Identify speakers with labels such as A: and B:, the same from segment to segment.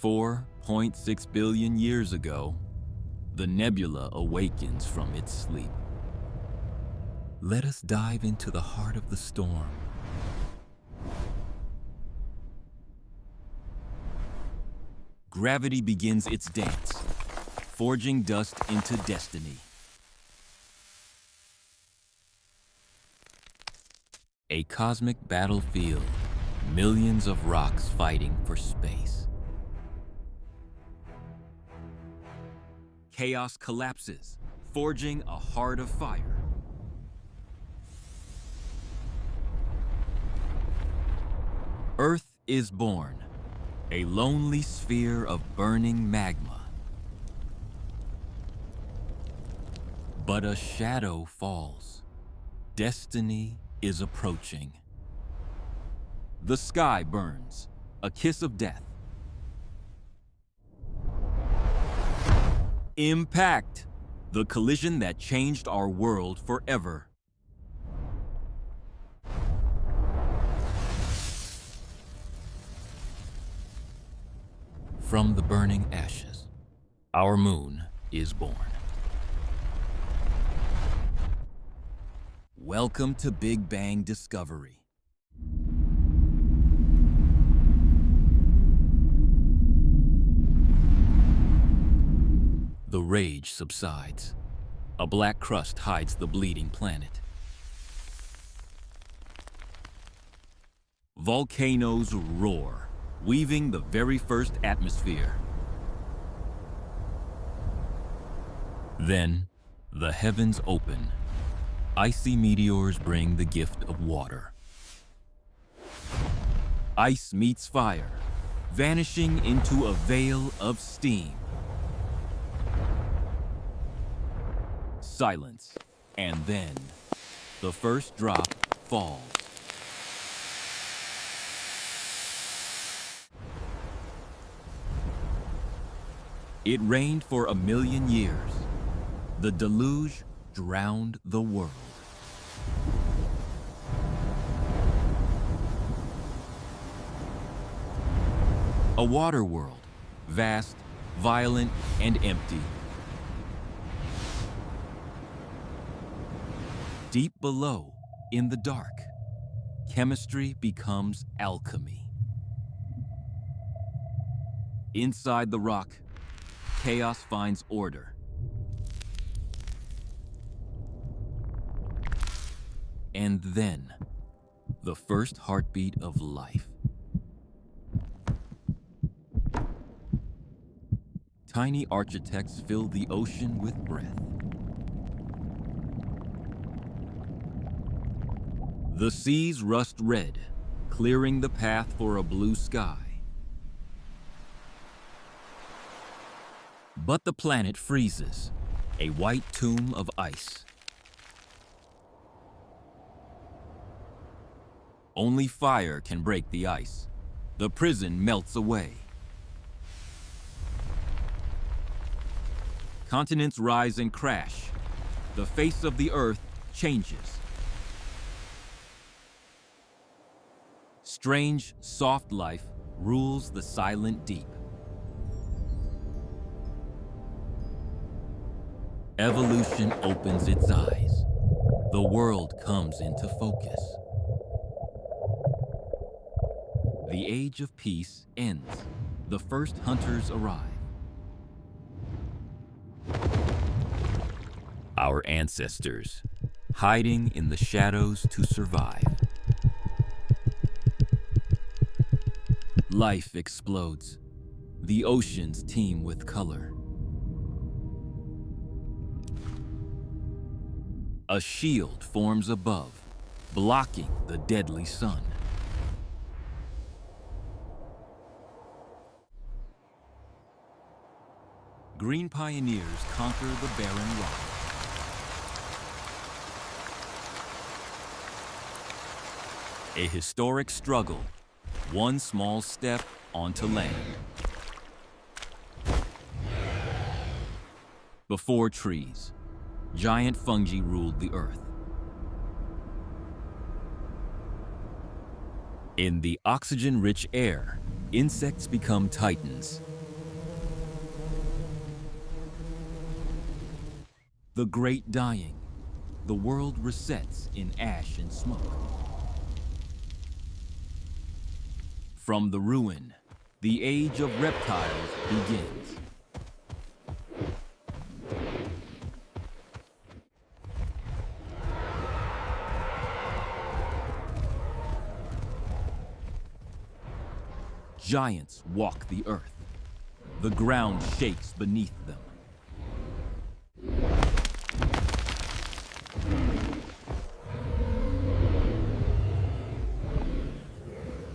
A: 4.6 billion years ago, the nebula awakens from its sleep. Let us dive into the heart of the storm. Gravity begins its dance, forging dust into destiny. A cosmic battlefield, millions of rocks fighting for space. Chaos collapses, forging a heart of fire. Earth is born, a lonely sphere of burning magma. But a shadow falls. Destiny is approaching. The sky burns, a kiss of death. Impact! The collision that changed our world forever. From the burning ashes, our moon is born. Welcome to Big Bang Discovery. The rage subsides. A black crust hides the bleeding planet. Volcanoes roar, weaving the very first atmosphere. Then, the heavens open. Icy meteors bring the gift of water. Ice meets fire, vanishing into a veil of steam. Silence, and then the first drop falls. It rained for 1,000,000 years. The deluge drowned the world. A water world, vast, violent, and empty. Deep below, in the dark, chemistry becomes alchemy. Inside the rock, chaos finds order. And then, the first heartbeat of life. Tiny architects fill the ocean with breath. The seas rust red, clearing the path for a blue sky. But the planet freezes, a white tomb of ice. Only fire can break the ice. The prison melts away. Continents rise and crash. The face of the Earth changes. Strange, soft life rules the silent deep. Evolution opens its eyes. The world comes into focus. The age of peace ends. The first hunters arrive. Our ancestors, hiding in the shadows to survive. Life explodes. The oceans teem with color. A shield forms above, blocking the deadly sun. Green pioneers conquer the barren rock. A historic struggle, one small step onto land. Before trees, giant fungi ruled the earth. In the oxygen-rich air, insects become titans, The great dying. The world resets in ash and smoke. From the ruin, the age of reptiles begins. Giants walk the earth. The ground shakes beneath them.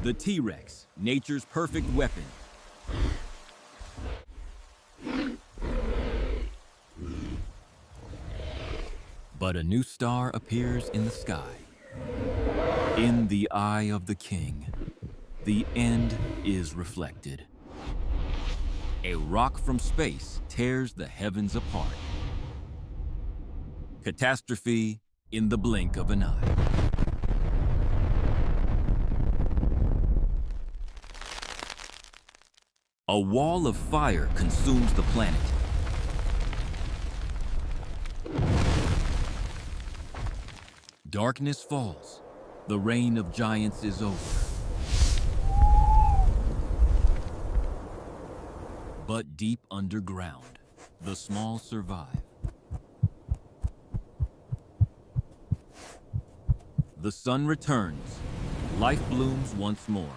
A: The T-Rex, nature's perfect weapon. But a new star appears in the sky. In the eye of the king, the end is reflected. A rock from space tears the heavens apart. Catastrophe in the blink of an eye. A wall of fire consumes the planet. Darkness falls. The reign of giants is over. But deep underground, the small survive. The sun returns. Life blooms once more.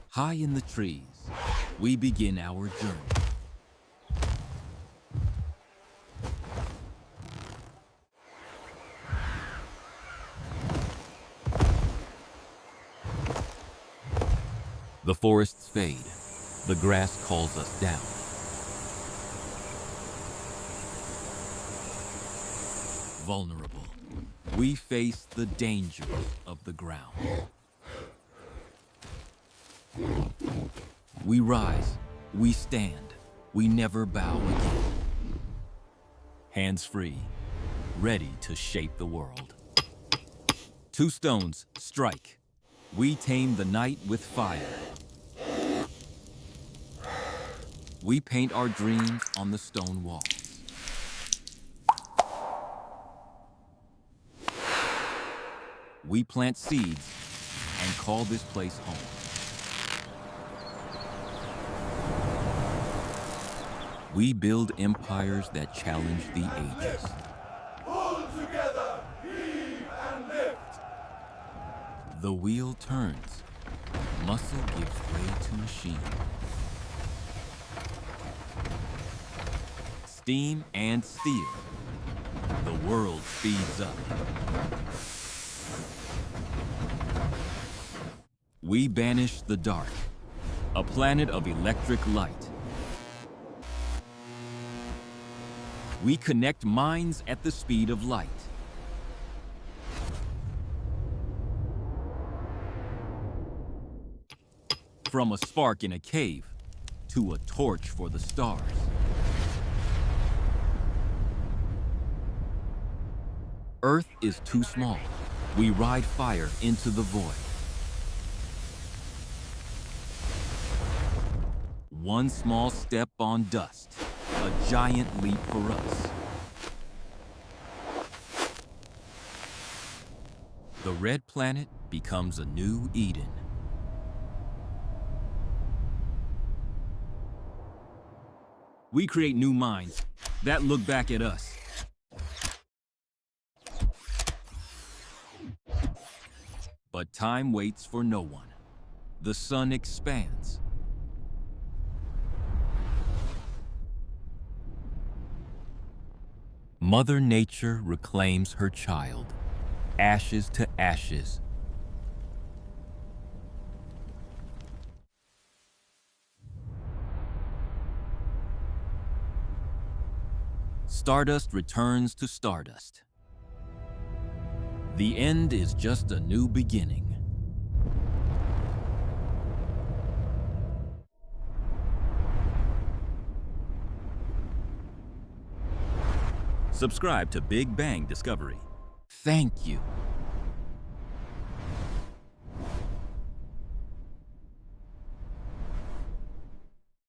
A: High in the trees, we begin our journey. The forests fade. The grass calls us down. Vulnerable, we face the dangers of the ground. We rise, we stand, we never bow again. Hands free, ready to shape the world. Two stones strike. We tame the night with fire. We paint our dreams on the stone walls. We plant seeds and call this place home. We build empires that challenge the ages.
B: Pull together, heave and lift.
A: The wheel turns. Muscle gives way to machine. Steam and steel. The world speeds up. We banish the dark, a planet of electric light. We connect minds at the speed of light. From a spark in a cave to a torch for the stars. Earth is too small. We ride fire into the void. One small step on dust, a giant leap for us. The red planet becomes a new Eden. We create new minds that look back at us. But time waits for no one. The sun expands. Mother Nature reclaims her child, ashes to ashes. Stardust returns to stardust. The end is just a new beginning. Subscribe to Big Bang Discovery. Thank you.